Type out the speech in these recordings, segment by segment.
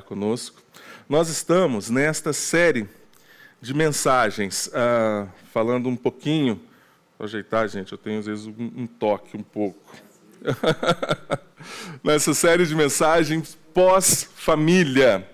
Conosco. Nós estamos nesta série de mensagens, falando um pouquinho, vou ajeitar, gente, eu tenho às vezes um toque um pouco, nessa série de mensagens pós-família,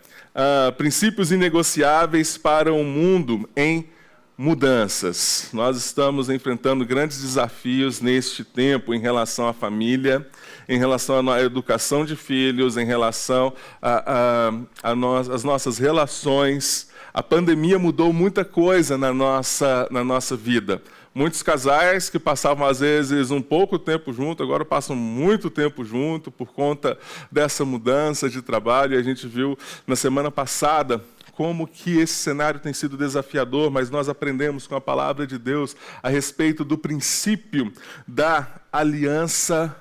princípios inegociáveis para um mundo em mudanças. Nós estamos enfrentando grandes desafios neste tempo em relação à família, em relação à educação de filhos, em relação às nossas relações. A pandemia mudou muita coisa na nossa vida. Muitos casais que passavam, às vezes, um pouco tempo junto, agora passam muito tempo junto por conta dessa mudança de trabalho. E a gente viu na semana passada como que esse cenário tem sido desafiador, mas nós aprendemos com a palavra de Deus a respeito do princípio da aliança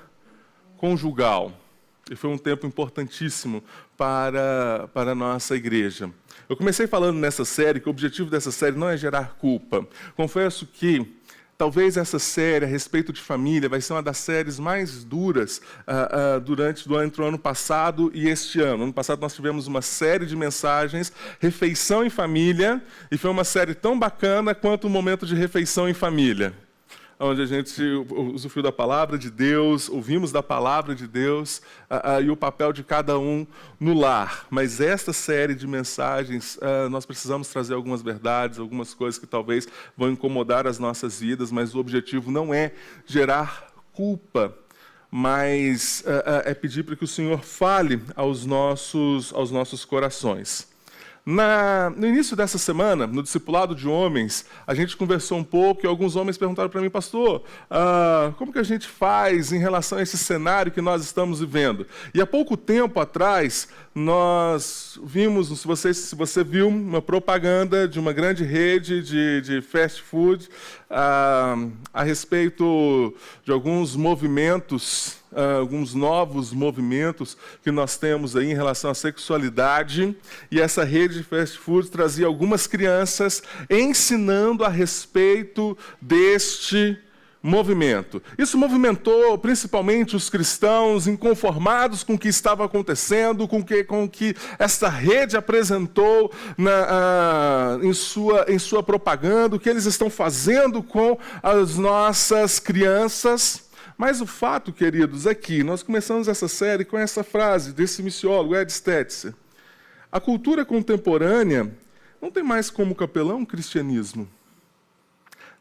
conjugal. E foi um tempo importantíssimo para a nossa igreja. Eu comecei falando nessa série que o objetivo dessa série não é gerar culpa. Confesso que talvez essa série a respeito de família vai ser uma das séries mais duras entre o ano passado e este ano. No ano passado nós tivemos uma série de mensagens, Refeição em Família, e foi uma série tão bacana quanto o momento de refeição em família, onde a gente usufruiu da palavra de Deus, ouvimos da palavra de Deus e o papel de cada um no lar. Mas esta série de mensagens, nós precisamos trazer algumas verdades, algumas coisas que talvez vão incomodar as nossas vidas, mas o objetivo não é gerar culpa, mas é pedir para que o Senhor fale aos nossos corações. No início dessa semana, no discipulado de homens, a gente conversou um pouco e alguns homens perguntaram para mim, pastor, como que a gente faz em relação a esse cenário que nós estamos vivendo? E há pouco tempo atrás, nós vimos, se você viu, uma propaganda de uma grande rede de fast food a respeito de alguns movimentos, alguns novos movimentos que nós temos aí em relação à sexualidade, e essa rede de fast food trazia algumas crianças ensinando a respeito deste movimento. Isso movimentou principalmente os cristãos inconformados com o que estava acontecendo, com o que esta rede apresentou em sua propaganda, o que eles estão fazendo com as nossas crianças. Mas o fato, queridos, é que nós começamos essa série com essa frase desse missiólogo, Ed Stetzer. A cultura contemporânea não tem mais como capelão o cristianismo.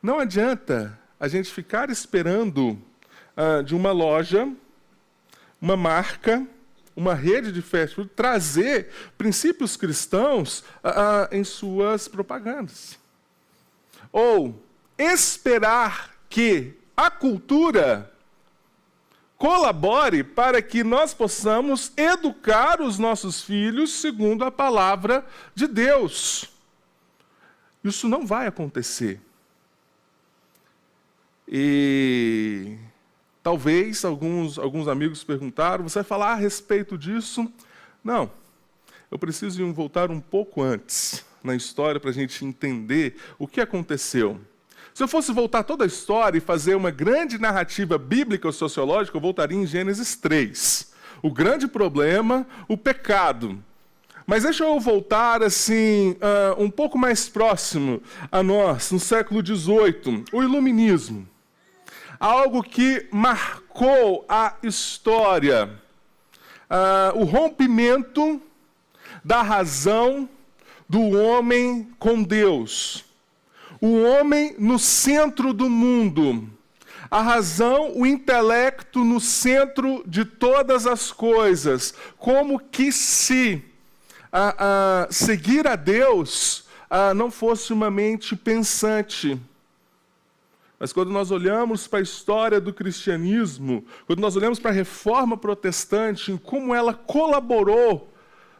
Não adianta a gente ficar esperando de uma loja, uma marca, uma rede de fast food, trazer princípios cristãos em suas propagandas. Ou esperar que a cultura colabore para que nós possamos educar os nossos filhos segundo a palavra de Deus. Isso não vai acontecer. E talvez alguns amigos perguntaram, você vai falar a respeito disso? Não, eu preciso voltar um pouco antes na história para a gente entender o que aconteceu. Se eu fosse voltar toda a história e fazer uma grande narrativa bíblica ou sociológica, eu voltaria em Gênesis 3. O grande problema, o pecado. Mas deixa eu voltar assim, um pouco mais próximo a nós, no século XVIII, o Iluminismo. Algo que marcou a história, o rompimento da razão do homem com Deus. O homem no centro do mundo. A razão, o intelecto no centro de todas as coisas. Como que se seguir a Deus não fosse uma mente pensante. Mas quando nós olhamos para a história do cristianismo, quando nós olhamos para a reforma protestante, em como ela colaborou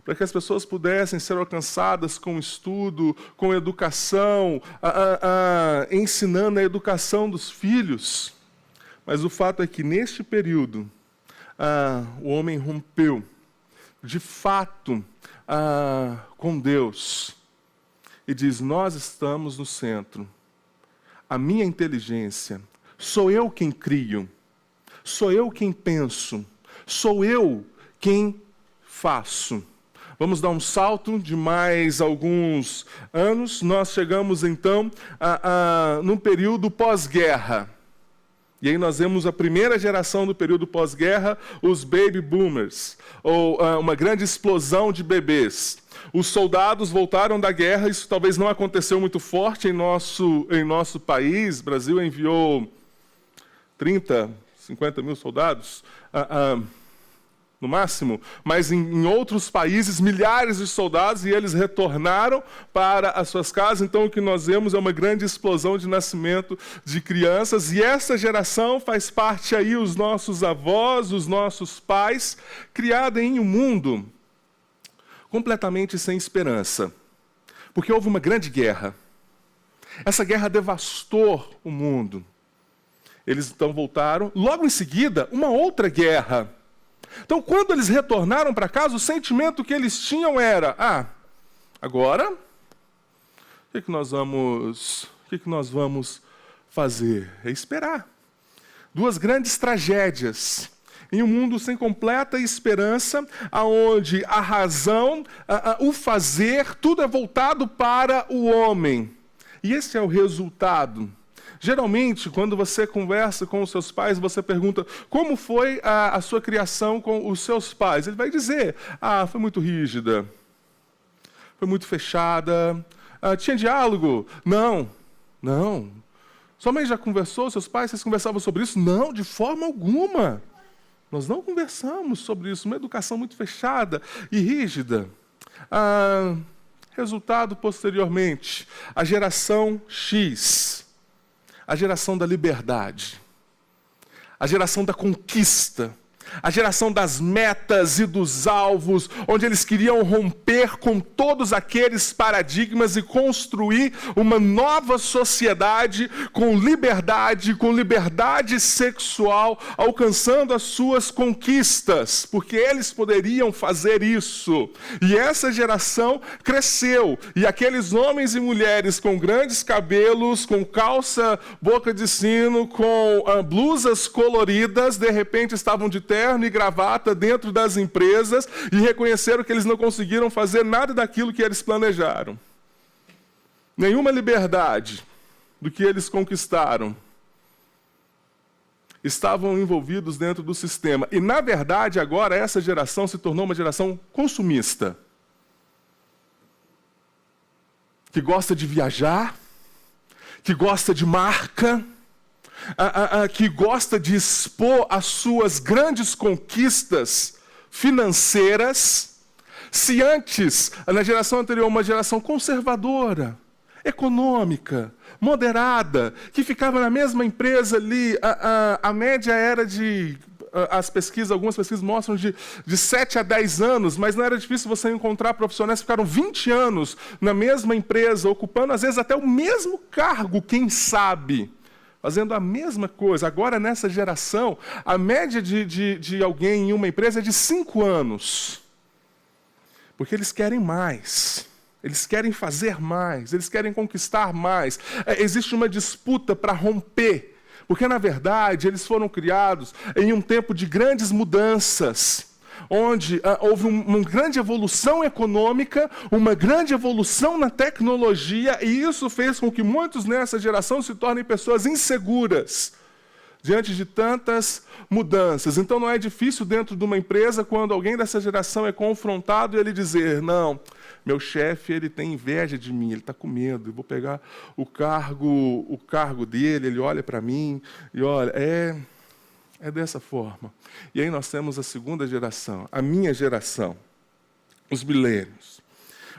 para que as pessoas pudessem ser alcançadas com estudo, com educação, ensinando a educação dos filhos. Mas o fato é que, neste período, o homem rompeu, de fato, com Deus. E diz, nós estamos no centro. A minha inteligência, sou eu quem crio, sou eu quem penso, sou eu quem faço. Vamos dar um salto de mais alguns anos. Nós chegamos, então, num período pós-guerra. E aí nós vemos a primeira geração do período pós-guerra, os baby boomers, ou uma grande explosão de bebês. Os soldados voltaram da guerra, isso talvez não aconteceu muito forte em nosso país. O Brasil enviou 30, 50 mil soldados, no máximo, mas em outros países, milhares de soldados, e eles retornaram para as suas casas. Então, o que nós vemos é uma grande explosão de nascimento de crianças, e essa geração faz parte aí, os nossos avós, os nossos pais, criada em um mundo completamente sem esperança, porque houve uma grande guerra. Essa guerra devastou o mundo. Eles então voltaram, logo em seguida, uma outra guerra. Então, quando eles retornaram para casa, o sentimento que eles tinham era: agora, o que nós vamos fazer? É esperar. Duas grandes tragédias. Em um mundo sem completa esperança, onde a razão, o fazer, tudo é voltado para o homem. E esse é o resultado. Geralmente, quando você conversa com os seus pais, você pergunta como foi a sua criação com os seus pais. Ele vai dizer: foi muito rígida, foi muito fechada, tinha diálogo? Não. Sua mãe já conversou, seus pais, vocês conversavam sobre isso? Não, de forma alguma. Nós não conversamos sobre isso, uma educação muito fechada e rígida. Resultado posteriormente, a geração X. A geração da liberdade, a geração da conquista, a geração das metas e dos alvos, onde eles queriam romper com todos aqueles paradigmas e construir uma nova sociedade com liberdade sexual, alcançando as suas conquistas, porque eles poderiam fazer isso. E essa geração cresceu, e aqueles homens e mulheres com grandes cabelos, com calça boca de sino, com blusas coloridas, de repente estavam de terno e gravata dentro das empresas e reconheceram que eles não conseguiram fazer nada daquilo que eles planejaram. Nenhuma liberdade do que eles conquistaram. Estavam envolvidos dentro do sistema. E, na verdade, agora essa geração se tornou uma geração consumista. Que gosta de viajar, que gosta de marca, que gosta de expor as suas grandes conquistas financeiras. Se antes, na geração anterior, uma geração conservadora, econômica, moderada, que ficava na mesma empresa ali, a média era de... algumas pesquisas mostram de 7 a 10 anos, mas não era difícil você encontrar profissionais que ficaram 20 anos na mesma empresa, ocupando às vezes até o mesmo cargo, quem sabe, fazendo a mesma coisa. Agora, nessa geração, a média de alguém em uma empresa é de 5 anos. Porque eles querem mais. Eles querem fazer mais. Eles querem conquistar mais. Existe uma disputa para romper. Porque, na verdade, eles foram criados em um tempo de grandes mudanças, onde houve uma grande evolução econômica, uma grande evolução na tecnologia, e isso fez com que muitos nessa geração se tornem pessoas inseguras diante de tantas mudanças. Então não é difícil dentro de uma empresa, quando alguém dessa geração é confrontado, e ele dizer: não, meu chefe, ele tem inveja de mim, ele está com medo, eu vou pegar o cargo dele, ele olha para mim e olha, é dessa forma. E aí nós temos a segunda geração, a minha geração, os milênios,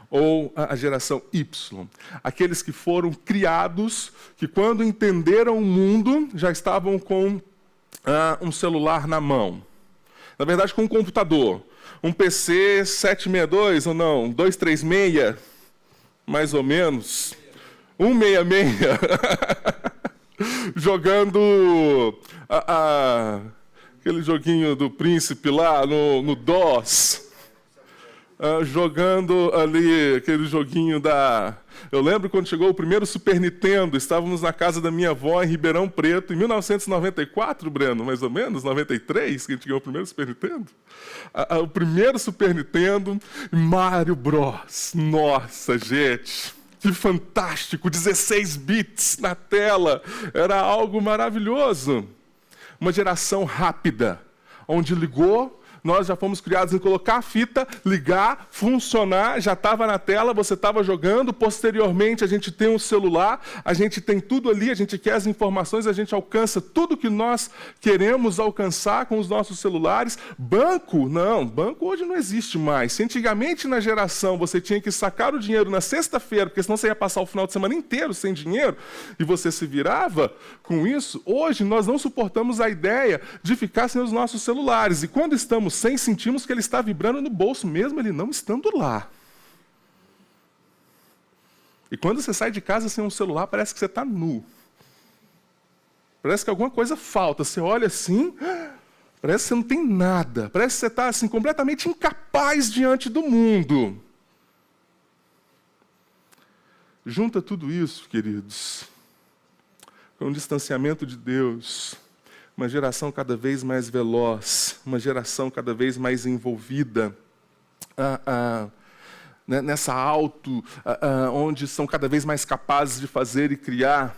ou a geração Y, aqueles que foram criados, que quando entenderam o mundo, já estavam com um celular na mão. Na verdade, com um computador. Um PC 762 ou não? 236, mais ou menos. 166. Jogando aquele joguinho do príncipe lá no DOS. jogando ali aquele joguinho da... Eu lembro quando chegou o primeiro Super Nintendo, estávamos na casa da minha avó em Ribeirão Preto, em 1994, Breno, mais ou menos, 93, que a gente ganhou o primeiro Super Nintendo. O primeiro Super Nintendo, Mario Bros. Nossa, gente, que fantástico, 16 bits na tela, era algo maravilhoso. Uma geração rápida, onde ligou, nós já fomos criados em colocar a fita, ligar, funcionar, já estava na tela, você estava jogando, posteriormente a gente tem um celular, a gente tem tudo ali, a gente quer as informações, a gente alcança tudo que nós queremos alcançar com os nossos celulares. Banco? Não, banco hoje não existe mais. Se antigamente na geração você tinha que sacar o dinheiro na sexta-feira, porque senão você ia passar o final de semana inteiro sem dinheiro, e você se virava com isso, hoje nós não suportamos a ideia de ficar sem os nossos celulares. E quando estamos sem, sentimos que ele está vibrando no bolso, mesmo ele não estando lá. E quando você sai de casa sem um celular, parece que você está nu. Parece que alguma coisa falta. Você olha assim, parece que você não tem nada. Parece que você está assim, completamente incapaz diante do mundo. Junta tudo isso, queridos, com o distanciamento de Deus, uma geração cada vez mais veloz, uma geração cada vez mais envolvida nessa onde são cada vez mais capazes de fazer e criar.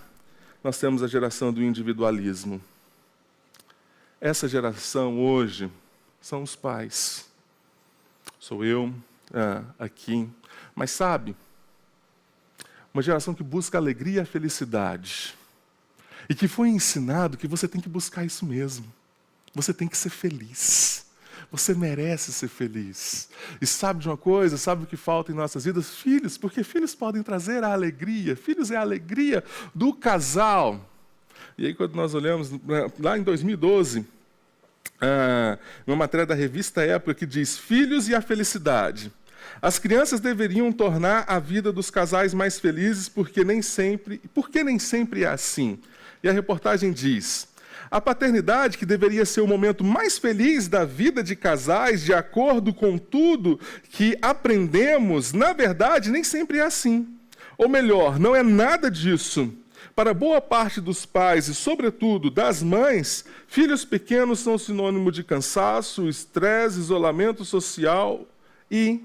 Nós temos a geração do individualismo. Essa geração hoje são os pais. Sou eu aqui. Mas sabe, uma geração que busca alegria e felicidade. E que foi ensinado que você tem que buscar isso mesmo. Você tem que ser feliz. Você merece ser feliz. E sabe de uma coisa? Sabe o que falta em nossas vidas? Filhos, porque filhos podem trazer a alegria. Filhos é a alegria do casal. E aí quando nós olhamos, lá em 2012, uma matéria da revista Época que diz: Filhos e a felicidade. As crianças deveriam tornar a vida dos casais mais felizes, porque nem sempre é assim. E a reportagem diz: a paternidade, que deveria ser o momento mais feliz da vida de casais, de acordo com tudo que aprendemos, na verdade, nem sempre é assim. Ou melhor, não é nada disso. Para boa parte dos pais e, sobretudo, das mães, filhos pequenos são sinônimo de cansaço, estresse, isolamento social e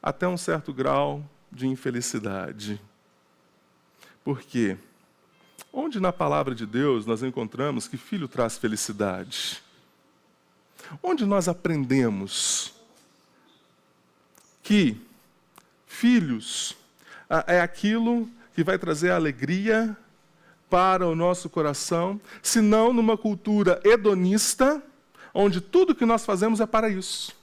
até um certo grau de infelicidade. Por quê? Onde na palavra de Deus nós encontramos que filho traz felicidade? Onde nós aprendemos que filhos é aquilo que vai trazer alegria para o nosso coração, se não numa cultura hedonista, onde tudo que nós fazemos é para isso.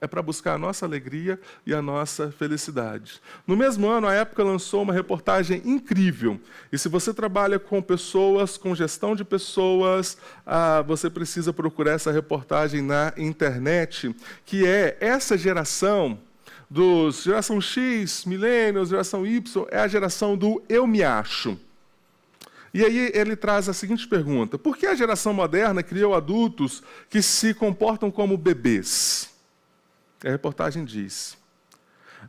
É para buscar a nossa alegria e a nossa felicidade. No mesmo ano, a Época lançou uma reportagem incrível. E se você trabalha com pessoas, com gestão de pessoas, você precisa procurar essa reportagem na internet, que é essa geração geração X, Millennials, geração Y, é a geração do eu me acho. E aí ele traz a seguinte pergunta: por que a geração moderna criou adultos que se comportam como bebês? A reportagem diz: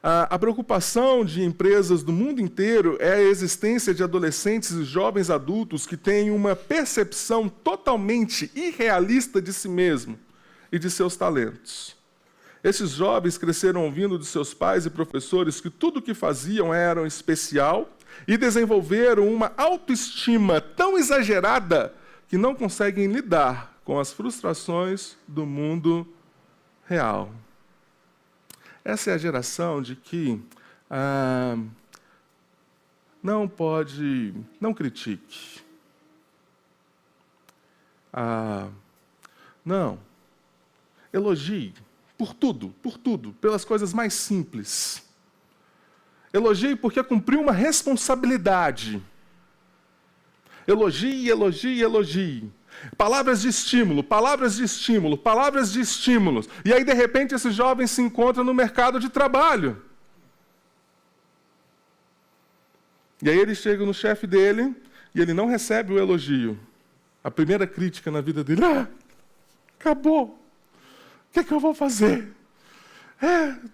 a preocupação de empresas do mundo inteiro é a existência de adolescentes e jovens adultos que têm uma percepção totalmente irrealista de si mesmo e de seus talentos. Esses jovens cresceram ouvindo de seus pais e professores que tudo o que faziam era especial e desenvolveram uma autoestima tão exagerada que não conseguem lidar com as frustrações do mundo real. Essa é a geração de que não critique. Não. Elogie por tudo, pelas coisas mais simples. Elogie porque cumpriu uma responsabilidade. Elogie, elogie, elogie. Palavras de estímulo, palavras de estímulo, palavras de estímulos. E aí, de repente, esse jovem se encontra no mercado de trabalho. E aí ele chega no chefe dele e ele não recebe o elogio. A primeira crítica na vida dele: acabou. O que é que eu vou fazer?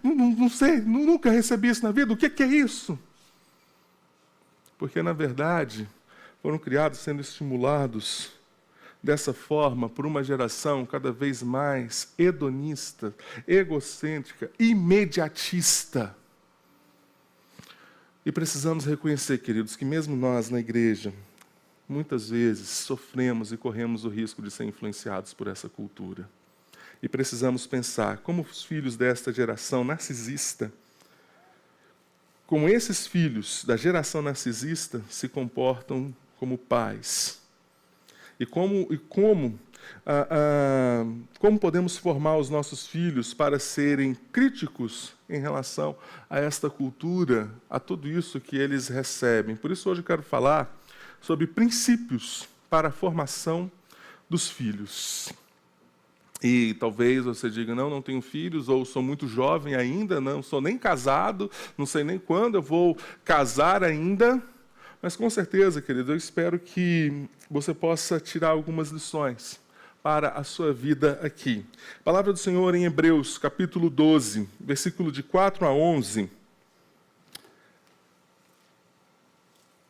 Não sei, nunca recebi isso na vida, o que é isso? Porque, na verdade, foram criados sendo estimulados dessa forma por uma geração cada vez mais hedonista, egocêntrica, imediatista. E precisamos reconhecer, queridos, que mesmo nós na igreja, muitas vezes sofremos e corremos o risco de ser influenciados por essa cultura. E precisamos pensar como os filhos desta geração narcisista, como esses filhos da geração narcisista se comportam como pais. E como podemos formar os nossos filhos para serem críticos em relação a esta cultura, a tudo isso que eles recebem. Por isso hoje eu quero falar sobre princípios para a formação dos filhos. E talvez você diga, não tenho filhos, ou sou muito jovem ainda, não sou nem casado, não sei nem quando eu vou casar ainda. Mas com certeza, querido, eu espero que você possa tirar algumas lições para a sua vida aqui. A palavra do Senhor em Hebreus, capítulo 12, versículo de 4 a 11.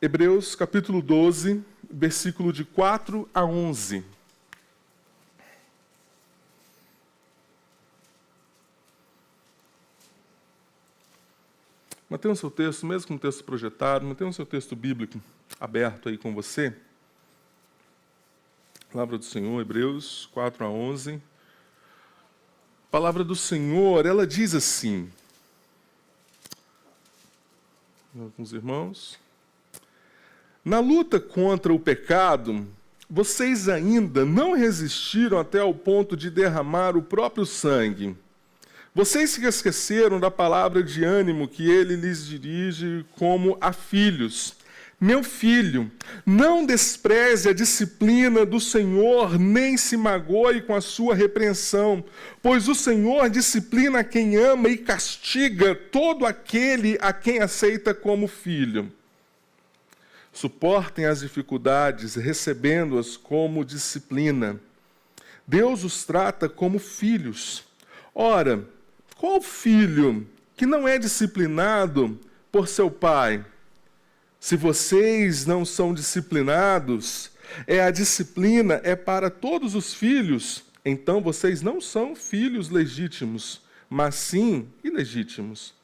Hebreus, capítulo 12, versículo de 4 a 11. Mantenha o seu texto, mesmo com o texto projetado, mantenha o seu texto bíblico aberto aí com você. Palavra do Senhor, Hebreus 4 a 11. A palavra do Senhor, ela diz assim. Alguns irmãos. Na luta contra o pecado, vocês ainda não resistiram até ao ponto de derramar o próprio sangue. Vocês se esqueceram da palavra de ânimo que ele lhes dirige como a filhos. Meu filho, não despreze a disciplina do Senhor, nem se magoe com a sua repreensão, pois o Senhor disciplina quem ama e castiga todo aquele a quem aceita como filho. Suportem as dificuldades, recebendo-as como disciplina. Deus os trata como filhos. Ora, qual filho que não é disciplinado por seu pai? Se vocês não são disciplinados, a disciplina é para todos os filhos, então vocês não são filhos legítimos, mas sim ilegítimos.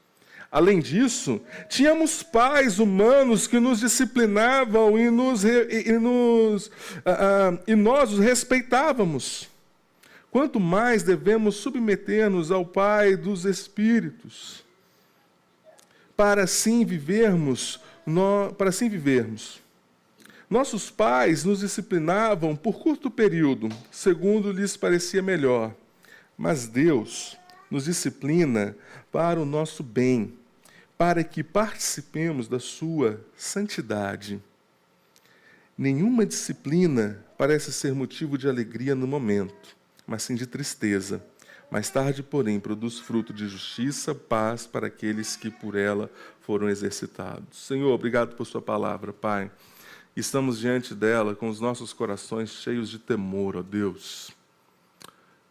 Além disso, tínhamos pais humanos que nos disciplinavam e nós os respeitávamos. Quanto mais devemos submeter-nos ao Pai dos Espíritos, para assim vivermos. Nossos pais nos disciplinavam por curto período, segundo lhes parecia melhor, mas Deus nos disciplina para o nosso bem, para que participemos da sua santidade. Nenhuma disciplina parece ser motivo de alegria no momento, mas sim de tristeza. Mais tarde, porém, produz fruto de justiça, paz para aqueles que por ela foram exercitados. Senhor, obrigado por sua palavra, Pai. Estamos diante dela com os nossos corações cheios de temor, ó Deus.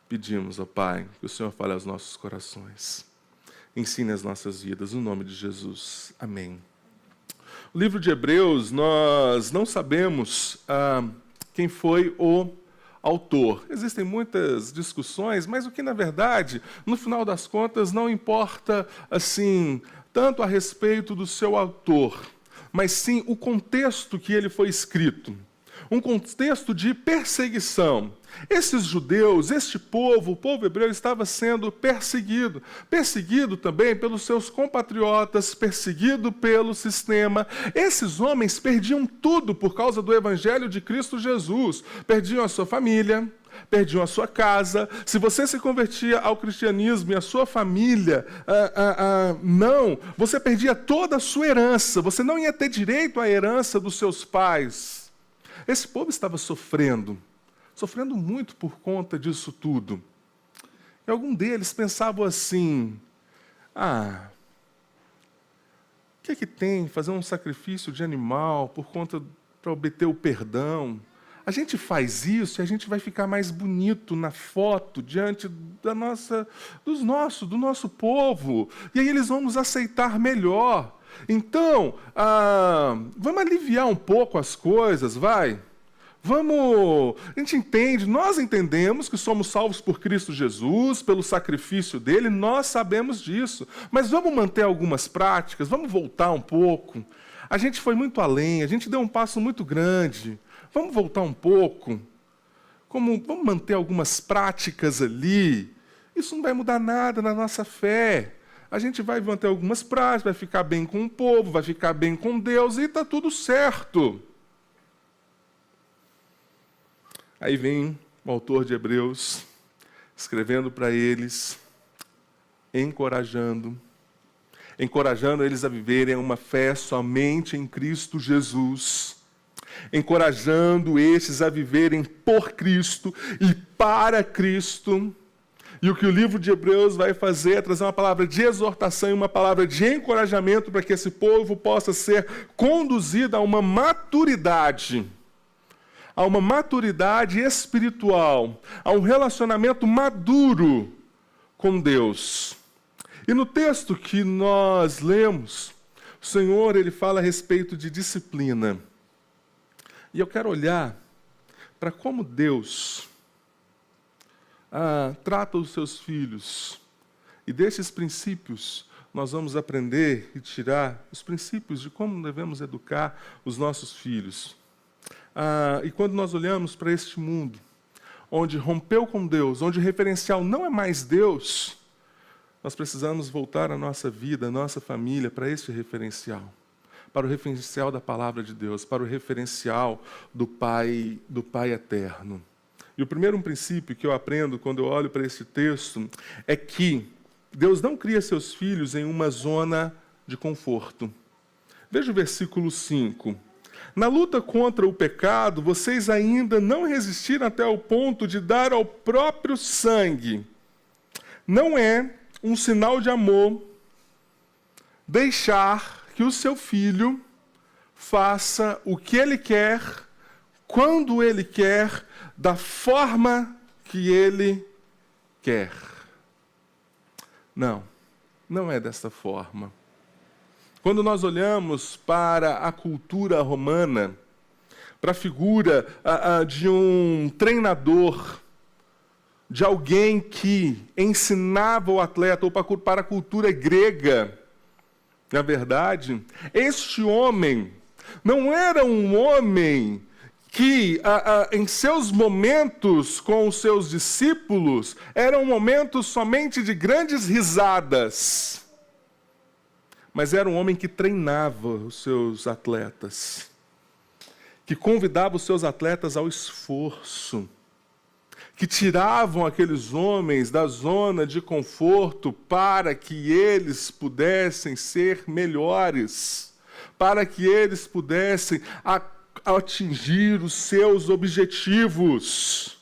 Pedimos, ó Pai, que o Senhor fale aos nossos corações. Ensine as nossas vidas, no nome de Jesus. Amém. O livro de Hebreus, nós não sabemos quem foi o autor. Existem muitas discussões, mas o que, na verdade, no final das contas, não importa, assim, tanto a respeito do seu autor, mas sim o contexto que ele foi escrito. Um contexto de perseguição. Esses judeus, este povo, o povo hebreu, estava sendo perseguido. Perseguido também pelos seus compatriotas, perseguido pelo sistema. Esses homens perdiam tudo por causa do evangelho de Cristo Jesus. Perdiam a sua família, perdiam a sua casa. Se você se convertia ao cristianismo e a sua família, não, você perdia toda a sua herança. Você não ia ter direito à herança dos seus pais. Esse povo estava sofrendo muito por conta disso tudo. E algum deles pensavam assim, o que é que tem fazer um sacrifício de animal para obter o perdão? A gente faz isso e a gente vai ficar mais bonito na foto diante do nosso povo. E aí eles vão nos aceitar melhor. Então, vamos aliviar um pouco as coisas, vai? A gente entende, nós entendemos que somos salvos por Cristo Jesus, pelo sacrifício dele, nós sabemos disso. Mas vamos manter algumas práticas, vamos voltar um pouco. A gente foi muito além, a gente deu um passo muito grande. Vamos voltar um pouco. Vamos manter algumas práticas ali. Isso não vai mudar nada na nossa fé. A gente vai manter algumas práticas, vai ficar bem com o povo, vai ficar bem com Deus e está tudo certo. Aí vem o autor de Hebreus, escrevendo para eles, encorajando eles a viverem uma fé somente em Cristo Jesus, encorajando estes a viverem por Cristo e para Cristo. E o que o livro de Hebreus vai fazer é trazer uma palavra de exortação e uma palavra de encorajamento para que esse povo possa ser conduzido a uma maturidade espiritual, a um relacionamento maduro com Deus. E no texto que nós lemos, o Senhor ele fala a respeito de disciplina. E eu quero olhar para como Deus trata os seus filhos. E desses princípios nós vamos aprender e tirar os princípios de como devemos educar os nossos filhos. E quando nós olhamos para este mundo, onde rompeu com Deus, onde o referencial não é mais Deus, nós precisamos voltar a nossa vida, a nossa família, para este referencial. Para o referencial da palavra de Deus, para o referencial do Pai eterno. E o primeiro princípio que eu aprendo quando eu olho para esse texto é que Deus não cria seus filhos em uma zona de conforto. Veja o versículo 5. Na luta contra o pecado, vocês ainda não resistiram até o ponto de dar ao próprio sangue. Não é um sinal de amor deixar que o seu filho faça o que ele quer, quando ele quer, da forma que ele quer. Não é desta forma. Quando nós olhamos para a cultura romana, para a figura de um treinador, de alguém que ensinava o atleta, ou para a cultura grega, na verdade, este homem não era um homem que, em seus momentos com os seus discípulos, eram momentos somente de grandes risadas. Mas era um homem que treinava os seus atletas, que convidava os seus atletas ao esforço, que tiravam aqueles homens da zona de conforto para que eles pudessem ser melhores, para que eles pudessem atingir os seus objetivos.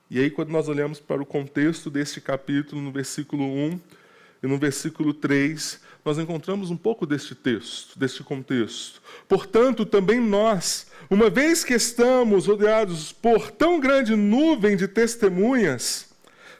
E aí, quando nós olhamos para o contexto deste capítulo, no versículo 1 e no versículo 3, nós encontramos um pouco deste texto, deste contexto. Portanto, também nós, uma vez que estamos rodeados por tão grande nuvem de testemunhas,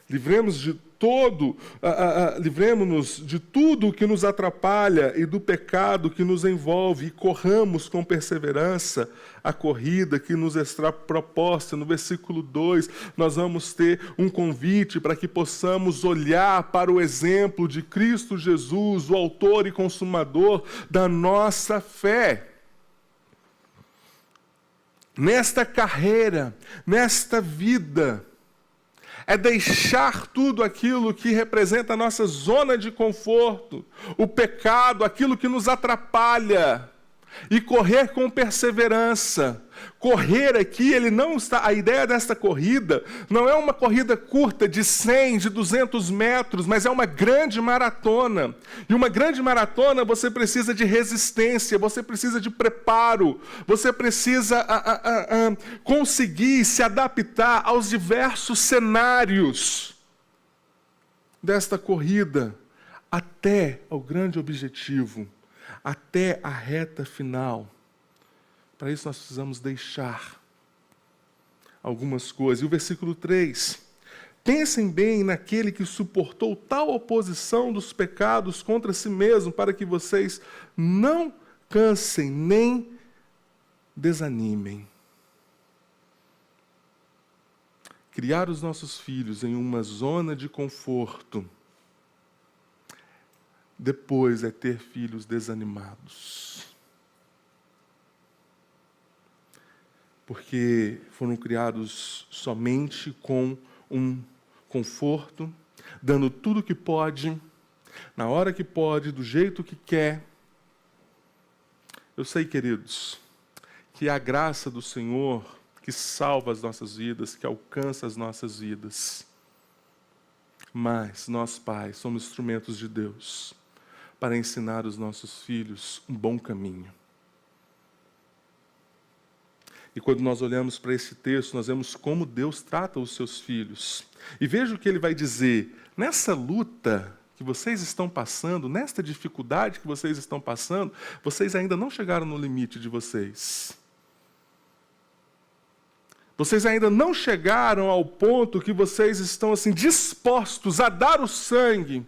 livremos-nos de tudo que nos atrapalha e do pecado que nos envolve e corramos com perseverança a corrida que nos está proposta. No versículo 2, nós vamos ter um convite para que possamos olhar para o exemplo de Cristo Jesus, o autor e consumador da nossa fé. Nesta carreira, nesta vida, é deixar tudo aquilo que representa a nossa zona de conforto, o pecado, aquilo que nos atrapalha, e correr com perseverança. Correr aqui, ele não está. A ideia desta corrida não é uma corrida curta de 100, de 200 metros, mas é uma grande maratona. E uma grande maratona você precisa de resistência, você precisa de preparo, você precisa conseguir se adaptar aos diversos cenários desta corrida até ao grande objetivo, até a reta final, Para isso nós precisamos deixar algumas coisas. E o versículo 3: pensem bem naquele que suportou tal oposição dos pecados contra si mesmo, para que vocês não cansem nem desanimem. Criar os nossos filhos em uma zona de conforto, depois é ter filhos desanimados. Porque foram criados somente com um conforto, dando tudo o que pode, na hora que pode, do jeito que quer. Eu sei, queridos, que é a graça do Senhor que salva as nossas vidas, que alcança as nossas vidas. Mas nós, pais, somos instrumentos de Deus para ensinar os nossos filhos um bom caminho. E quando nós olhamos para esse texto, nós vemos como Deus trata os seus filhos. E veja o que ele vai dizer: nessa luta que vocês estão passando, nesta dificuldade que vocês estão passando, vocês ainda não chegaram no limite de vocês. Vocês ainda não chegaram ao ponto que vocês estão assim dispostos a dar o sangue.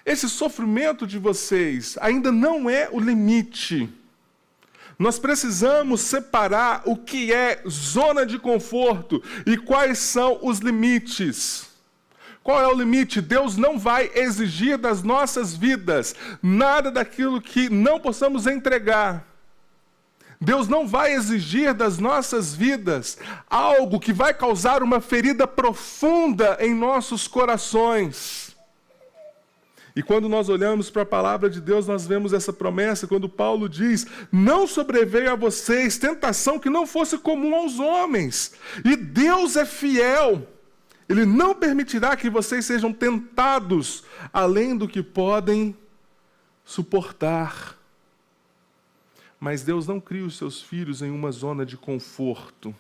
Esse sofrimento de vocês ainda não é o limite. Nós precisamos separar o que é zona de conforto e quais são os limites. Qual é o limite? Deus não vai exigir das nossas vidas nada daquilo que não possamos entregar. Deus não vai exigir das nossas vidas algo que vai causar uma ferida profunda em nossos corações. E quando nós olhamos para a palavra de Deus, nós vemos essa promessa, quando Paulo diz: não sobreveio a vocês tentação que não fosse comum aos homens. E Deus é fiel. Ele não permitirá que vocês sejam tentados além do que podem suportar. Mas Deus não cria os seus filhos em uma zona de conforto.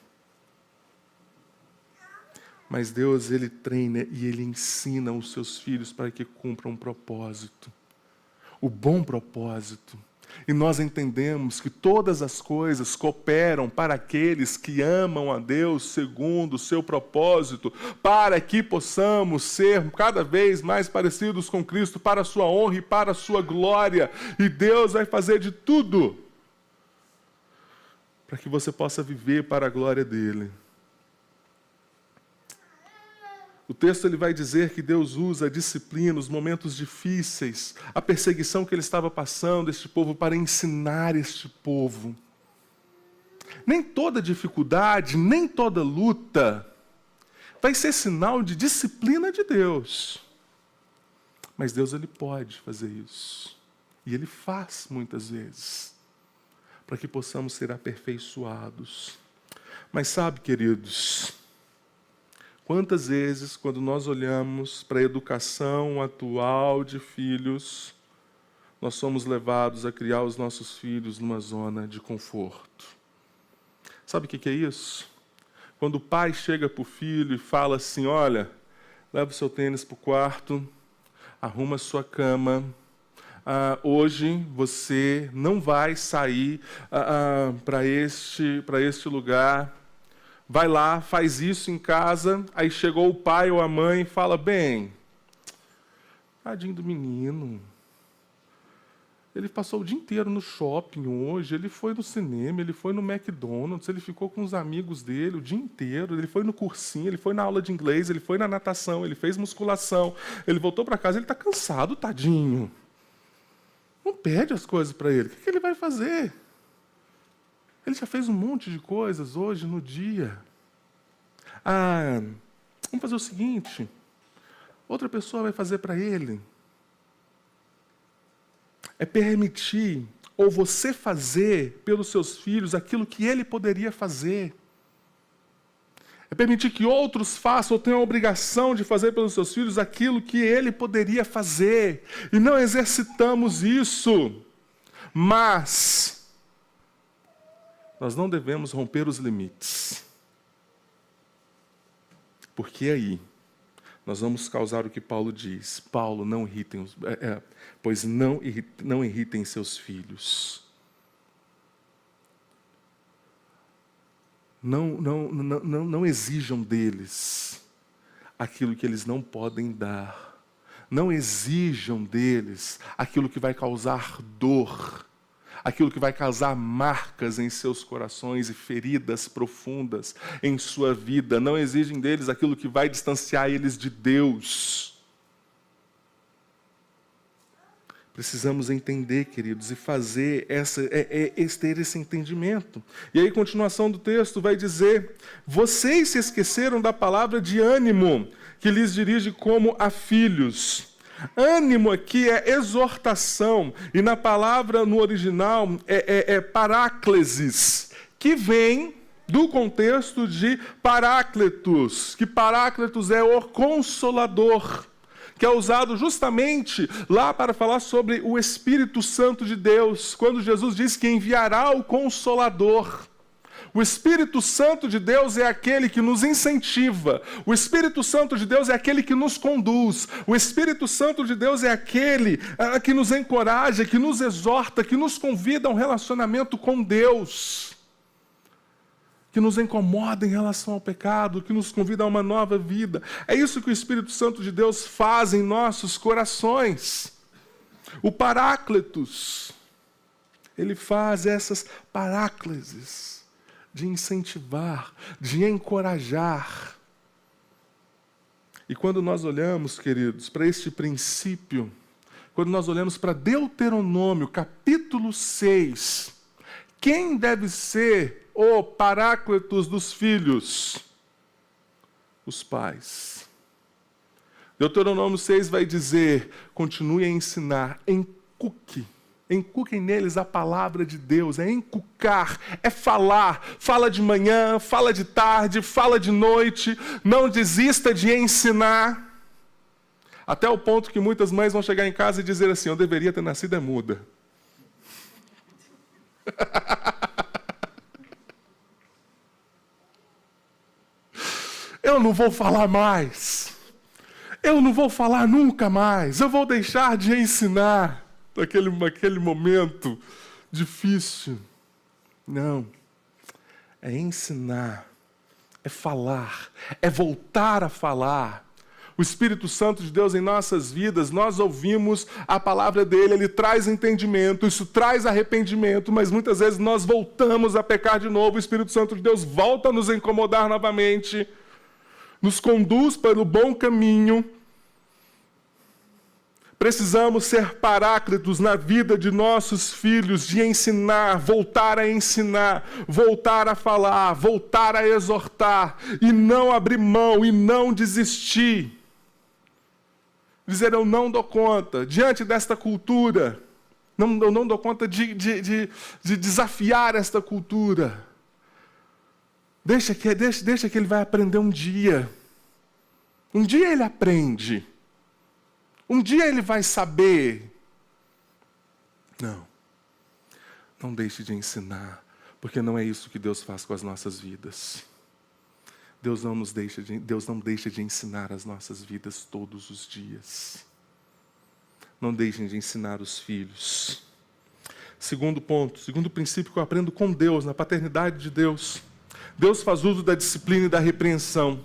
Mas Deus, Ele treina e Ele ensina os seus filhos para que cumpram um propósito. O bom propósito. E nós entendemos que todas as coisas cooperam para aqueles que amam a Deus segundo o seu propósito, para que possamos ser cada vez mais parecidos com Cristo, para a sua honra e para a sua glória. E Deus vai fazer de tudo para que você possa viver para a glória dEle. O texto ele vai dizer que Deus usa a disciplina, os momentos difíceis, a perseguição que Ele estava passando, este povo, para ensinar este povo. Nem toda dificuldade, nem toda luta vai ser sinal de disciplina de Deus. Mas Deus ele pode fazer isso. E Ele faz muitas vezes, para que possamos ser aperfeiçoados. Mas sabe, queridos, quantas vezes, quando nós olhamos para a educação atual de filhos, nós somos levados a criar os nossos filhos numa zona de conforto. Sabe o que é isso? Quando o pai chega para o filho e fala assim: olha, leva o seu tênis para o quarto, arruma a sua cama, hoje você não vai sair para este lugar. Vai lá, faz isso em casa. Aí chegou o pai ou a mãe e fala: bem, tadinho do menino. Ele passou o dia inteiro no shopping hoje, ele foi no cinema, ele foi no McDonald's, ele ficou com os amigos dele o dia inteiro, ele foi no cursinho, ele foi na aula de inglês, ele foi na natação, ele fez musculação, ele voltou para casa, ele está cansado, tadinho. Não pede as coisas para ele. O que ele vai fazer? Ele já fez um monte de coisas hoje no dia. Vamos fazer o seguinte: outra pessoa vai fazer para ele. É permitir, ou você fazer pelos seus filhos aquilo que ele poderia fazer. É permitir que outros façam ou tenham a obrigação de fazer pelos seus filhos aquilo que ele poderia fazer. E não exercitamos isso. Mas nós não devemos romper os limites. Porque aí nós vamos causar o que Paulo diz: Paulo, não irritem, pois não irritem seus filhos. Não exijam deles aquilo que eles não podem dar. Não exijam deles aquilo que vai causar dor, aquilo que vai causar marcas em seus corações e feridas profundas em sua vida. Não exigem deles aquilo que vai distanciar eles de Deus. Precisamos entender, queridos, e fazer ter esse entendimento. E aí, a continuação do texto vai dizer: vocês se esqueceram da palavra de ânimo, que lhes dirige como a filhos. Ânimo aqui é exortação, e na palavra no original é paráclesis, que vem do contexto de parácletos, que parácletos é o consolador, que é usado justamente lá para falar sobre o Espírito Santo de Deus, quando Jesus diz que enviará o Consolador. O Espírito Santo de Deus é aquele que nos incentiva, o Espírito Santo de Deus é aquele que nos conduz, o Espírito Santo de Deus é aquele que nos encoraja, que nos exorta, que nos convida a um relacionamento com Deus, que nos incomoda em relação ao pecado, que nos convida a uma nova vida. É isso que o Espírito Santo de Deus faz em nossos corações. O Paráclitos, ele faz essas parácleses de incentivar, de encorajar. E quando nós olhamos, queridos, para este princípio, quando nós olhamos para Deuteronômio, capítulo 6, quem deve ser o Paráclitos dos filhos? Os pais. Deuteronômio 6 vai dizer: continue a ensinar, encuquem neles a palavra de Deus, é encucar, é falar, fala de manhã, fala de tarde, fala de noite, não desista de ensinar, até o ponto que muitas mães vão chegar em casa e dizer assim: eu deveria ter nascido muda. Eu não vou falar mais. Eu não vou falar nunca mais. Eu vou deixar de ensinar naquele momento difícil. Não. É ensinar. É falar. É voltar a falar. O Espírito Santo de Deus em nossas vidas, nós ouvimos a palavra dele, ele traz entendimento, isso traz arrependimento, mas muitas vezes nós voltamos a pecar de novo, o Espírito Santo de Deus volta a nos incomodar novamente, nos conduz para o bom caminho. Precisamos ser paráclitos na vida de nossos filhos, de ensinar, voltar a falar, voltar a exortar, e não abrir mão, e não desistir. Dizer: eu não dou conta, diante desta cultura, eu não dou conta de desafiar esta cultura. Deixa que ele vai aprender um dia. Um dia ele aprende. Um dia ele vai saber. Não deixe de ensinar, porque não é isso que Deus faz com as nossas vidas. Deus não deixa de ensinar as nossas vidas todos os dias. Não deixem de ensinar os filhos. Segundo ponto, segundo princípio que eu aprendo com Deus, na paternidade de Deus. Deus faz uso da disciplina e da repreensão.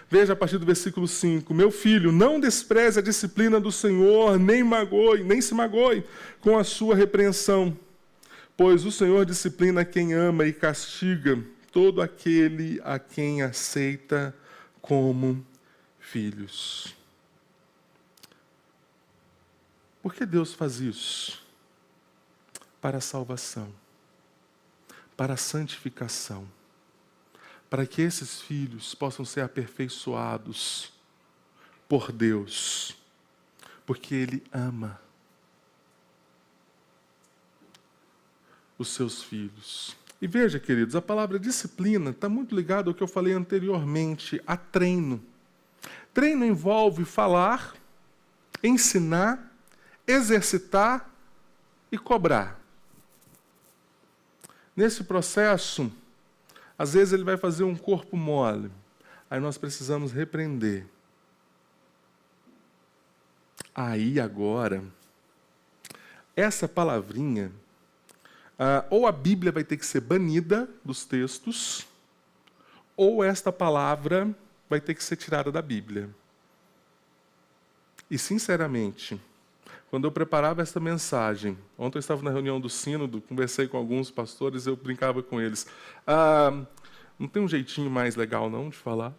Veja a partir do versículo 5. Meu filho, não despreze a disciplina do Senhor, nem se magoe com a sua repreensão. Pois o Senhor disciplina quem ama e castiga todo aquele a quem aceita como filhos. Por que Deus faz isso? Para a salvação, para a santificação, para que esses filhos possam ser aperfeiçoados por Deus, porque Ele ama os seus filhos. E veja, queridos, a palavra disciplina está muito ligada ao que eu falei anteriormente, a treino. Treino envolve falar, ensinar, exercitar e cobrar. Nesse processo, às vezes ele vai fazer um corpo mole. Aí nós precisamos repreender. Aí agora, essa palavrinha, ou a Bíblia vai ter que ser banida dos textos, ou esta palavra vai ter que ser tirada da Bíblia. E, sinceramente, quando eu preparava esta mensagem, ontem eu estava na reunião do sínodo, conversei com alguns pastores, eu brincava com eles. Não tem um jeitinho mais legal, não, de falar?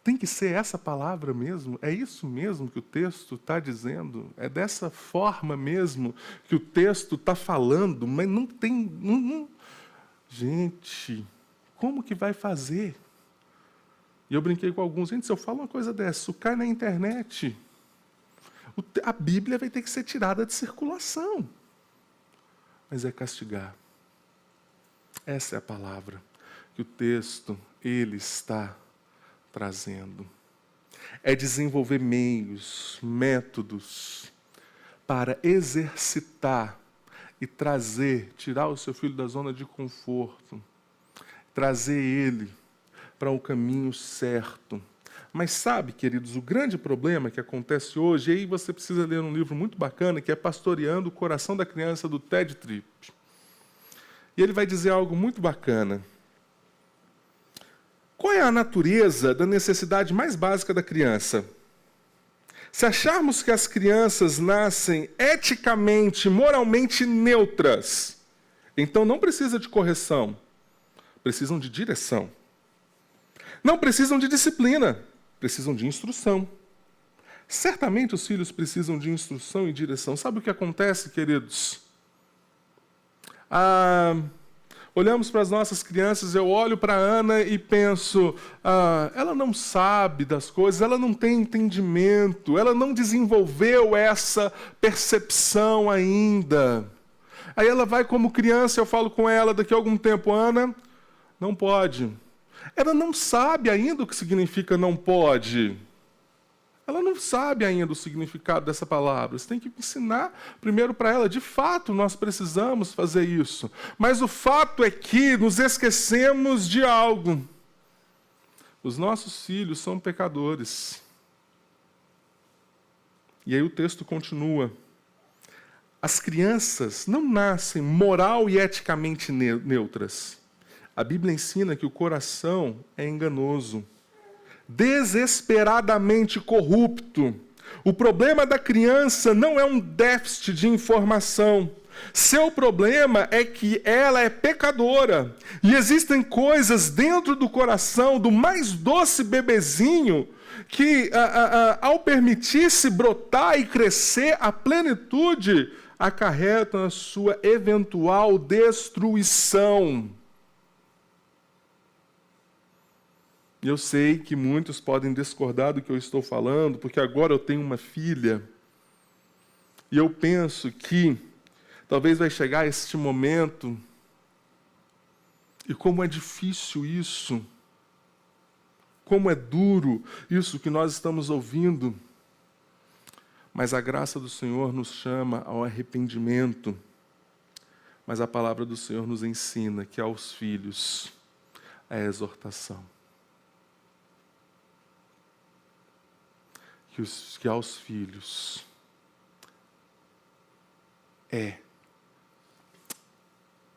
Tem que ser essa palavra mesmo? É isso mesmo que o texto está dizendo? É dessa forma mesmo que o texto está falando? Mas não tem... Gente, como que vai fazer? E eu brinquei com alguns. Gente, se eu falo uma coisa dessa, isso cai na internet, a Bíblia vai ter que ser tirada de circulação. Mas é castigar. Essa é a palavra que o texto, ele está trazendo. É desenvolver meios, métodos para exercitar e trazer, tirar o seu filho da zona de conforto, trazer ele para o caminho certo. Mas sabe, queridos, o grande problema que acontece hoje, e aí você precisa ler um livro muito bacana, que é Pastoreando o Coração da Criança, do Ted Tripp. E ele vai dizer algo muito bacana. Qual é a natureza da necessidade mais básica da criança? Se acharmos que as crianças nascem eticamente, moralmente neutras, então não precisa de correção, precisam de direção. Não precisam de disciplina, precisam de instrução. Certamente os filhos precisam de instrução e direção. Sabe o que acontece, queridos? Olhamos para as nossas crianças, eu olho para a Ana e penso, ela não sabe das coisas, ela não tem entendimento, ela não desenvolveu essa percepção ainda. Aí ela vai como criança, eu falo com ela daqui a algum tempo, Ana, não pode. Ela não sabe ainda o que significa não pode. Ela não sabe ainda o significado dessa palavra. Você tem que ensinar primeiro para ela. De fato, nós precisamos fazer isso. Mas o fato é que nos esquecemos de algo. Os nossos filhos são pecadores. E aí o texto continua. As crianças não nascem moral e eticamente neutras. A Bíblia ensina que o coração é enganoso, desesperadamente corrupto. O problema da criança não é um déficit de informação. Seu problema é que ela é pecadora. E existem coisas dentro do coração do mais doce bebezinho que, ao permitir-se brotar e crescer à plenitude, acarretam a sua eventual destruição. Eu sei que muitos podem discordar do que eu estou falando, porque agora eu tenho uma filha, e eu penso que talvez vai chegar este momento, e como é difícil isso, como é duro isso que nós estamos ouvindo, mas a graça do Senhor nos chama ao arrependimento, mas a palavra do Senhor nos ensina que aos filhos é exortação. Que aos filhos é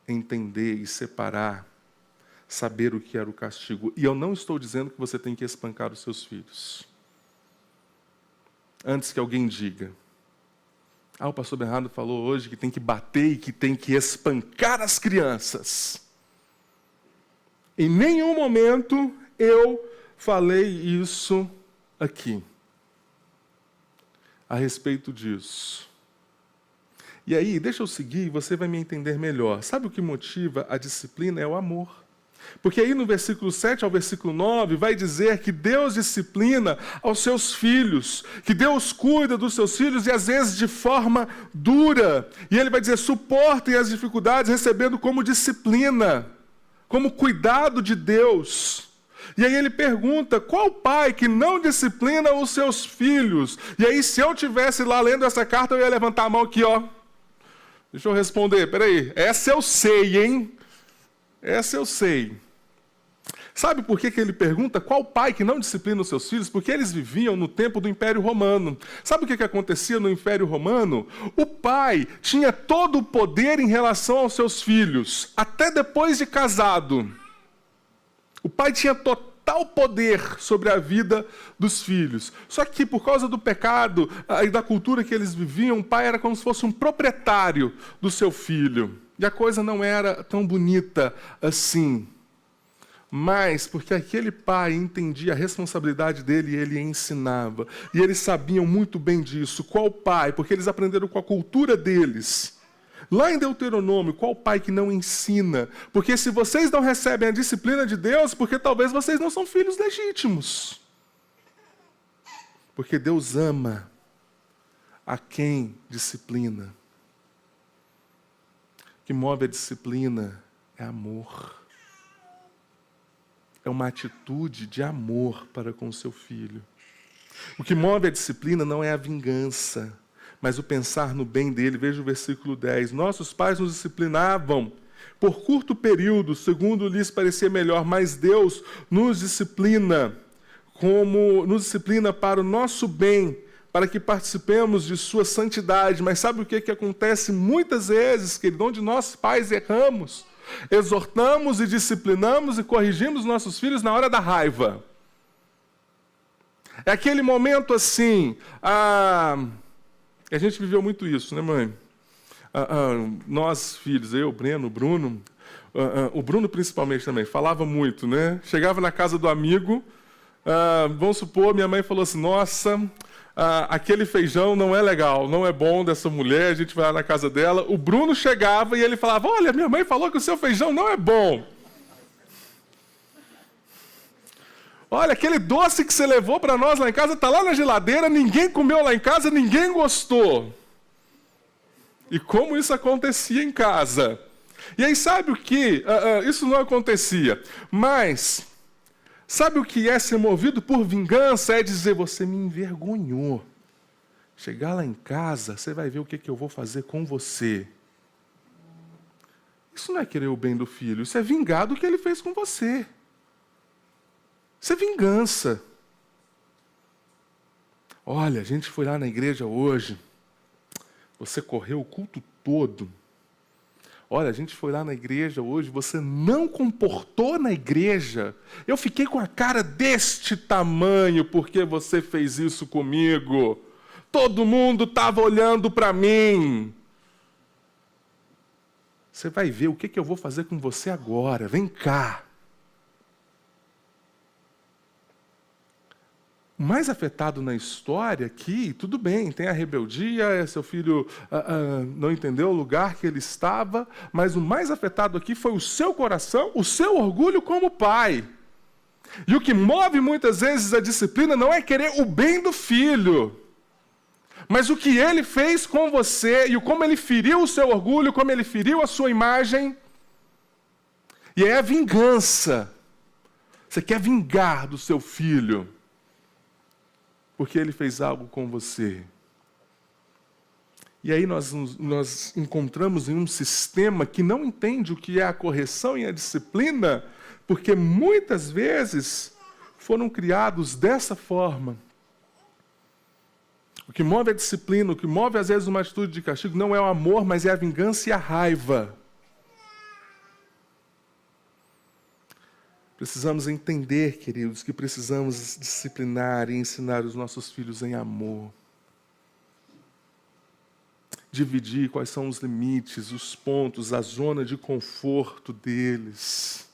entender e separar, saber o que era o castigo. E eu não estou dizendo que você tem que espancar os seus filhos. Antes que alguém diga, o pastor Bernardo falou hoje que tem que bater e que tem que espancar as crianças. Em nenhum momento eu falei isso aqui. A respeito disso. E aí, deixa eu seguir e você vai me entender melhor. Sabe o que motiva a disciplina? É o amor. Porque aí no versículo 7 ao versículo 9 vai dizer que Deus disciplina aos seus filhos, que Deus cuida dos seus filhos e às vezes de forma dura. E ele vai dizer, suportem as dificuldades recebendo como disciplina, como cuidado de Deus. E aí ele pergunta, qual pai que não disciplina os seus filhos? E aí se eu estivesse lá lendo essa carta, eu ia levantar a mão aqui, ó. Deixa eu responder, peraí. Essa eu sei, hein? Essa eu sei. Sabe por que ele pergunta qual pai que não disciplina os seus filhos? Porque eles viviam no tempo do Império Romano. Sabe o que acontecia no Império Romano? O pai tinha todo o poder em relação aos seus filhos, até depois de casado. O pai tinha total poder sobre a vida dos filhos. Só que, por causa do pecado e da cultura que eles viviam, o pai era como se fosse um proprietário do seu filho. E a coisa não era tão bonita assim. Mas porque aquele pai entendia a responsabilidade dele e ele ensinava. E eles sabiam muito bem disso. Qual pai? Porque eles aprenderam com a cultura deles. Lá em Deuteronômio, qual pai que não ensina? Porque se vocês não recebem a disciplina de Deus, porque talvez vocês não são filhos legítimos. Porque Deus ama a quem disciplina. O que move a disciplina é amor. É uma atitude de amor para com o seu filho. O que move a disciplina não é a vingança, mas o pensar no bem dele. Veja o versículo 10. Nossos pais nos disciplinavam por curto período, segundo lhes parecia melhor, mas Deus nos disciplina para o nosso bem, para que participemos de sua santidade. Mas sabe o que acontece muitas vezes, querido? Onde nós pais erramos, exortamos e disciplinamos e corrigimos nossos filhos na hora da raiva. É aquele momento assim, a gente viveu muito isso, né, mãe? Nós, filhos, eu, Breno, o Bruno, o Bruno principalmente também, falava muito, né? Chegava na casa do amigo, vamos supor, minha mãe falou assim, nossa, aquele feijão não é legal, não é bom dessa mulher, a gente vai lá na casa dela. O Bruno chegava e ele falava, olha, minha mãe falou que o seu feijão não é bom. Olha, aquele doce que você levou para nós lá em casa está lá na geladeira, ninguém comeu lá em casa, ninguém gostou. E como isso acontecia em casa. E aí sabe o que? Isso não acontecia. Mas, sabe o que é ser movido por vingança? É dizer, você me envergonhou. Chegar lá em casa, você vai ver o que eu vou fazer com você. Isso não é querer o bem do filho, isso é vingar do que ele fez com você. Isso é vingança. Olha, a gente foi lá na igreja hoje. Você correu o culto todo. Olha, a gente foi lá na igreja hoje. Você não comportou na igreja. Eu fiquei com a cara deste tamanho porque você fez isso comigo. Todo mundo estava olhando para mim. Você vai ver o que eu vou fazer com você agora. Vem cá. O mais afetado na história aqui, tudo bem, tem a rebeldia, seu filho não entendeu o lugar que ele estava, mas o mais afetado aqui foi o seu coração, o seu orgulho como pai. E o que move muitas vezes a disciplina não é querer o bem do filho, mas o que ele fez com você e como ele feriu o seu orgulho, como ele feriu a sua imagem. E é a vingança. Você quer vingar do seu filho porque ele fez algo com você. E aí nós encontramos em um sistema que não entende o que é a correção e a disciplina, porque muitas vezes foram criados dessa forma. O que move a disciplina, o que move às vezes uma atitude de castigo, não é o amor, mas é a vingança e a raiva. Precisamos entender, queridos, que precisamos disciplinar e ensinar os nossos filhos em amor. Dividir quais são os limites, os pontos, a zona de conforto deles,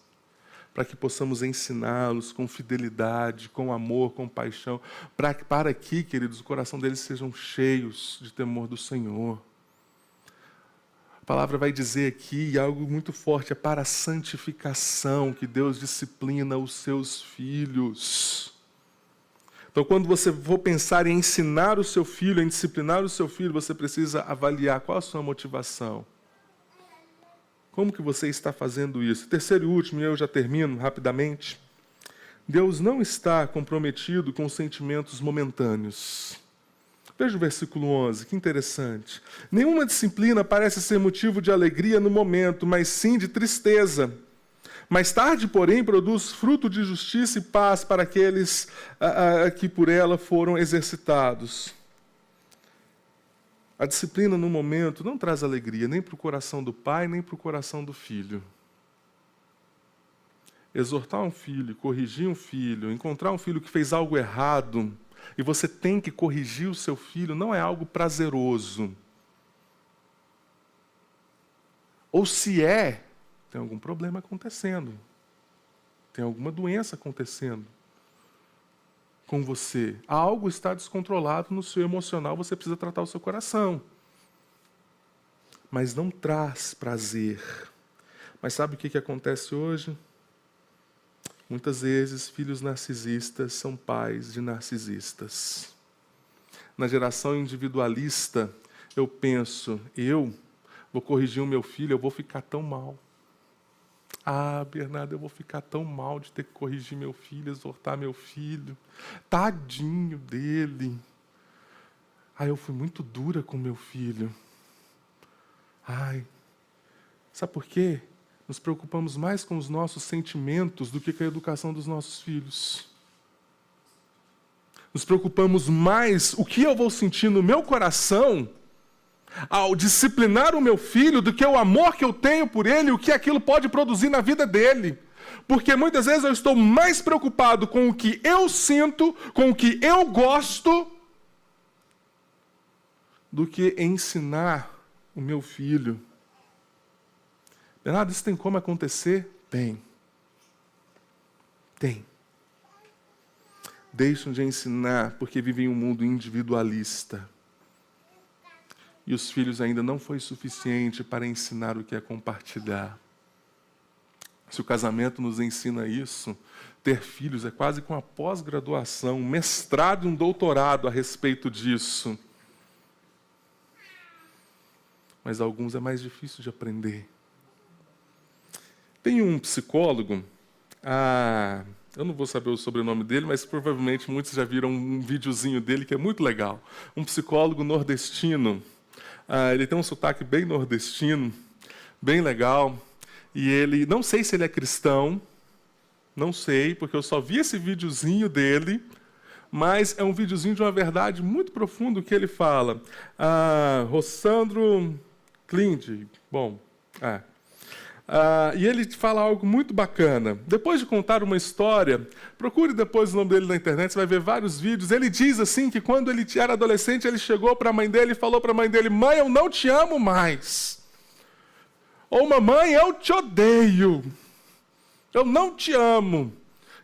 para que possamos ensiná-los com fidelidade, com amor, com paixão, para que, queridos, o coração deles sejam cheios de temor do Senhor. A palavra vai dizer aqui algo muito forte, é para a santificação que Deus disciplina os seus filhos. Então, quando você for pensar em ensinar o seu filho, em disciplinar o seu filho, você precisa avaliar qual a sua motivação. Como que você está fazendo isso? Terceiro e último, e eu já termino rapidamente. Deus não está comprometido com sentimentos momentâneos. Veja o versículo 11, que interessante. Nenhuma disciplina parece ser motivo de alegria no momento, mas sim de tristeza. Mais tarde, porém, produz fruto de justiça e paz para aqueles que por ela foram exercitados. A disciplina no momento não traz alegria, nem para o coração do pai, nem para o coração do filho. exortar um filho, corrigir um filho, encontrar um filho que fez algo errado, e você tem que corrigir o seu filho, não é algo prazeroso. Ou se é, tem algum problema acontecendo. Tem alguma doença acontecendo com você. Algo está descontrolado no seu emocional, você precisa tratar o seu coração. Mas não traz prazer. Mas sabe o que acontece hoje? Muitas vezes, filhos narcisistas são pais de narcisistas. Na geração individualista, eu penso, eu vou corrigir o meu filho, eu vou ficar tão mal. Ah, Bernardo, eu vou ficar tão mal de ter que corrigir meu filho, exortar meu filho. Tadinho dele. Ah, eu fui muito dura com meu filho. Ai, sabe por quê? Nos preocupamos mais com os nossos sentimentos do que com a educação dos nossos filhos. Nos preocupamos mais o que eu vou sentir no meu coração ao disciplinar o meu filho do que o amor que eu tenho por ele e o que aquilo pode produzir na vida dele. Porque muitas vezes eu estou mais preocupado com o que eu sinto, com o que eu gosto, do que ensinar o meu filho. Bernardo, isso tem como acontecer? Tem. Tem. Deixam de ensinar porque vivem em um mundo individualista. E os filhos ainda não foi suficiente para ensinar o que é compartilhar. Se o casamento nos ensina isso, ter filhos é quase com uma pós-graduação, um mestrado e um doutorado a respeito disso. Mas alguns é mais difícil de aprender. Tem um psicólogo, eu não vou saber o sobrenome dele, mas provavelmente muitos já viram um videozinho dele que é muito legal. Um psicólogo nordestino. Ele tem um sotaque bem nordestino, bem legal. E ele, não sei se ele é cristão, não sei, porque eu só vi esse videozinho dele, mas é um videozinho de uma verdade muito profunda que ele fala. Rossandro Clint, e ele fala algo muito bacana. Depois de contar uma história, procure depois o nome dele na internet, você vai ver vários vídeos. Ele diz assim que quando ele era adolescente, ele chegou para a mãe dele e falou para a mãe dele: mãe, eu não te amo mais. Ou mamãe, eu te odeio. Eu não te amo.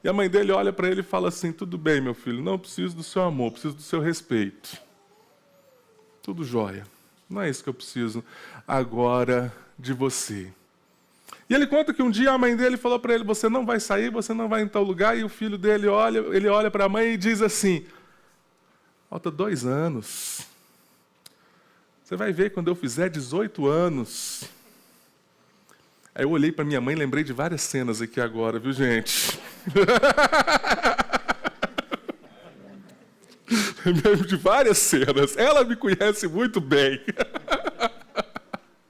E a mãe dele olha para ele e fala assim: tudo bem, meu filho, não preciso do seu amor, preciso do seu respeito. Tudo jóia. Não é isso que eu preciso agora de você. E ele conta que um dia a mãe dele falou para ele: você não vai sair, você não vai em tal lugar. E o filho dele olha para a mãe e diz assim: falta 2 anos. Você vai ver quando eu fizer 18 anos. Aí eu olhei para minha mãe e lembrei de várias cenas aqui agora, viu, gente? Lembro de várias cenas. Ela me conhece muito bem.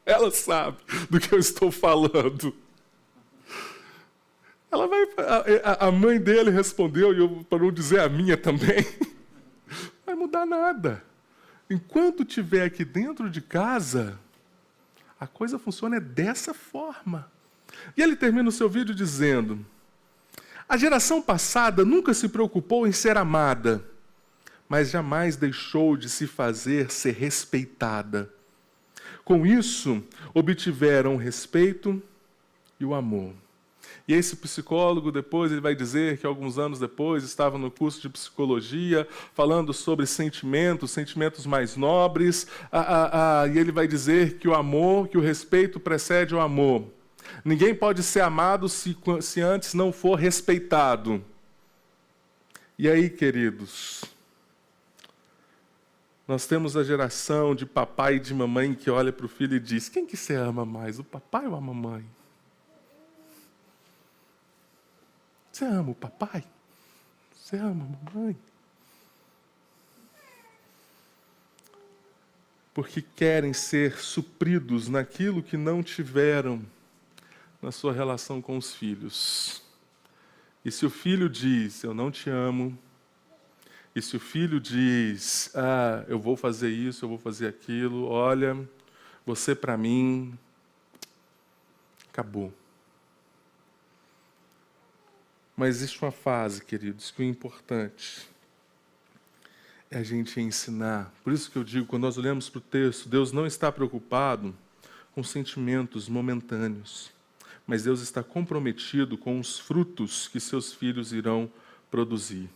Ela sabe do que eu estou falando. A mãe dele respondeu, e para não dizer a minha também, não vai mudar nada. Enquanto estiver aqui dentro de casa, a coisa funciona dessa forma. E ele termina o seu vídeo dizendo: a geração passada nunca se preocupou em ser amada, mas jamais deixou de se fazer ser respeitada. Com isso, obtiveram o respeito e o amor. E esse psicólogo, depois, ele vai dizer que alguns anos depois, estava no curso de psicologia, falando sobre sentimentos mais nobres, e ele vai dizer que o amor, que o respeito precede o amor. Ninguém pode ser amado se antes não for respeitado. E aí, queridos, nós temos a geração de papai e de mamãe que olha para o filho e diz: quem que você ama mais, o papai ou a mamãe? Você ama o papai? Você ama a mamãe? Porque querem ser supridos naquilo que não tiveram na sua relação com os filhos. E se o filho diz: eu não te amo, e se o filho diz: eu vou fazer isso, eu vou fazer aquilo, olha, você para mim, acabou. Mas existe uma fase, queridos, que o importante é a gente ensinar. Por isso que eu digo, quando nós olhamos para o texto, Deus não está preocupado com sentimentos momentâneos, mas Deus está comprometido com os frutos que seus filhos irão produzir.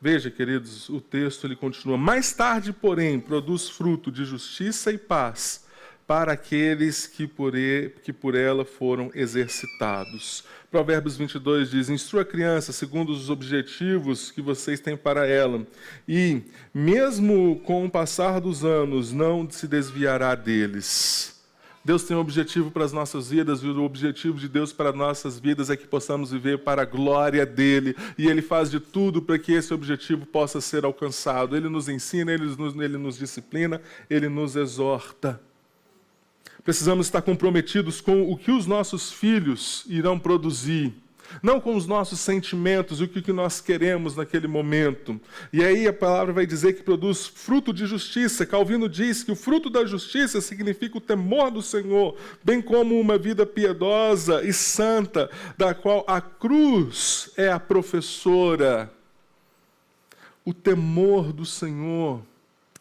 Veja, queridos, o texto ele continua. Mais tarde, porém, produz fruto de justiça e paz para aqueles que por ela foram exercitados. Provérbios 22 diz, instrua a criança segundo os objetivos que vocês têm para ela, e, mesmo com o passar dos anos, não se desviará deles. Deus tem um objetivo para as nossas vidas, e o objetivo de Deus para as nossas vidas é que possamos viver para a glória dEle, e Ele faz de tudo para que esse objetivo possa ser alcançado. Ele nos ensina, Ele nos disciplina, Ele nos exorta. Precisamos estar comprometidos com o que os nossos filhos irão produzir, não com os nossos sentimentos, o que nós queremos naquele momento. E aí a palavra vai dizer que produz fruto de justiça. Calvino diz que o fruto da justiça significa o temor do Senhor, bem como uma vida piedosa e santa, da qual a cruz é a professora. O temor do Senhor,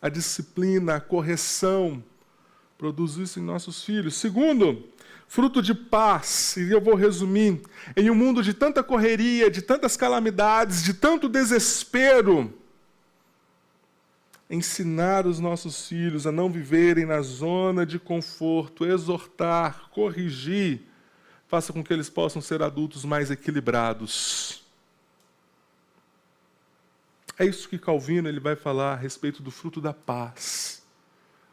a disciplina, a correção, produz isso em nossos filhos. Segundo, fruto de paz, e eu vou resumir, em um mundo de tanta correria, de tantas calamidades, de tanto desespero, ensinar os nossos filhos a não viverem na zona de conforto, exortar, corrigir, faça com que eles possam ser adultos mais equilibrados. É isso que Calvino ele vai falar a respeito do fruto da paz,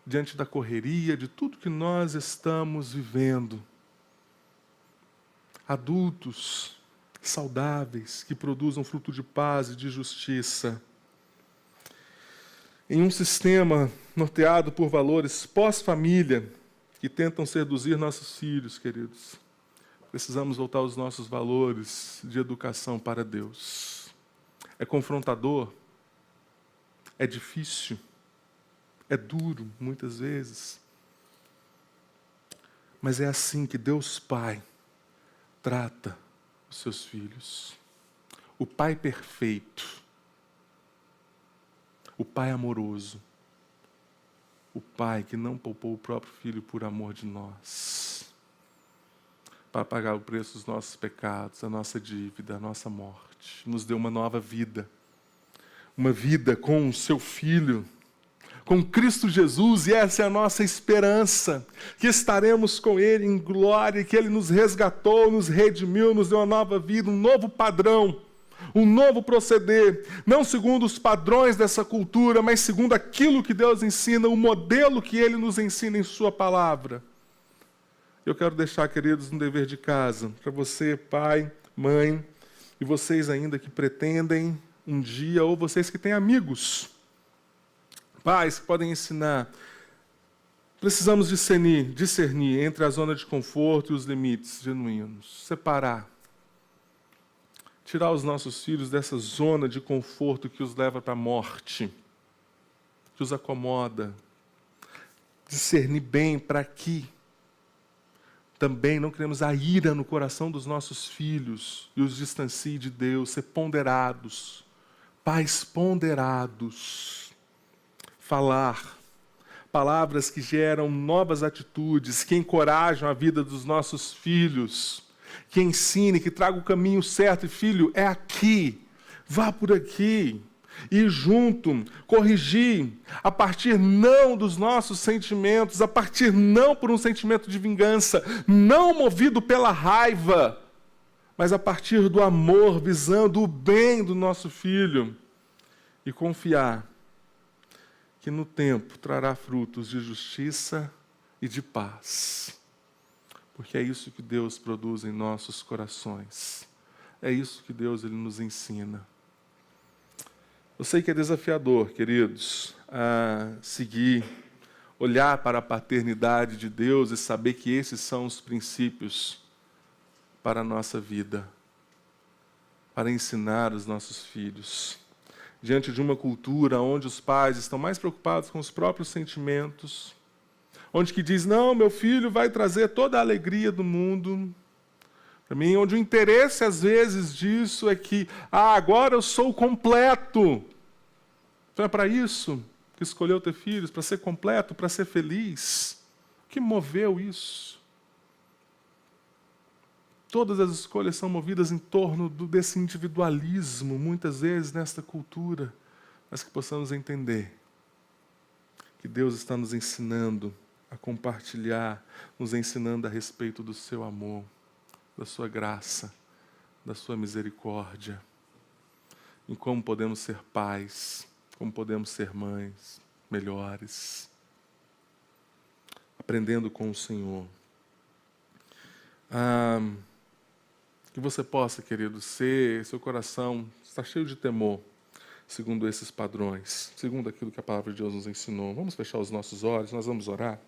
diante da correria, de tudo que nós estamos vivendo. Adultos saudáveis, que produzam fruto de paz e de justiça. Em um sistema norteado por valores pós-família, que tentam seduzir nossos filhos, queridos, precisamos voltar aos nossos valores de educação para Deus. É confrontador, é difícil, é duro, muitas vezes. Mas é assim que Deus Pai trata os seus filhos. O Pai perfeito. O Pai amoroso. O Pai que não poupou o próprio Filho por amor de nós. Para pagar o preço dos nossos pecados, a nossa dívida, a nossa morte. Nos deu uma nova vida. Uma vida com o seu Filho, com Cristo Jesus, e essa é a nossa esperança, que estaremos com Ele em glória, que Ele nos resgatou, nos redimiu, nos deu uma nova vida, um novo padrão, um novo proceder, não segundo os padrões dessa cultura, mas segundo aquilo que Deus ensina, o modelo que Ele nos ensina em Sua palavra. Eu quero deixar, queridos, um dever de casa, para você, pai, mãe, e vocês ainda que pretendem um dia, ou vocês que têm amigos, pais que podem ensinar. Precisamos discernir entre a zona de conforto e os limites genuínos. Separar. Tirar os nossos filhos dessa zona de conforto que os leva para a morte, que os acomoda. Discernir bem para que também não queremos a ira no coração dos nossos filhos e os distancie de Deus, ser ponderados. Pais ponderados. Falar palavras que geram novas atitudes, que encorajam a vida dos nossos filhos, que ensine, que traga o caminho certo. E filho, é aqui, vá por aqui. E junto, corrigir, a partir não dos nossos sentimentos, a partir não por um sentimento de vingança, não movido pela raiva, mas a partir do amor, visando o bem do nosso filho. E confiar que no tempo trará frutos de justiça e de paz. Porque é isso que Deus produz em nossos corações. É isso que Deus ele nos ensina. Eu sei que é desafiador, queridos, a seguir, olhar para a paternidade de Deus e saber que esses são os princípios para a nossa vida, para ensinar os nossos filhos. Diante de uma cultura onde os pais estão mais preocupados com os próprios sentimentos, onde que diz, não, meu filho vai trazer toda a alegria do mundo, para mim, onde o interesse, às vezes, disso é que, agora eu sou completo. Então é para isso que escolheu ter filhos, para ser completo, para ser feliz. O que moveu isso? Todas as escolhas são movidas em torno desse individualismo, muitas vezes, nesta cultura, mas que possamos entender que Deus está nos ensinando a compartilhar, nos ensinando a respeito do seu amor, da sua graça, da sua misericórdia, em como podemos ser pais, como podemos ser mães melhores, aprendendo com o Senhor. Que você possa, querido, seu coração está cheio de temor, segundo esses padrões, segundo aquilo que a palavra de Deus nos ensinou. Vamos fechar os nossos olhos, nós vamos orar.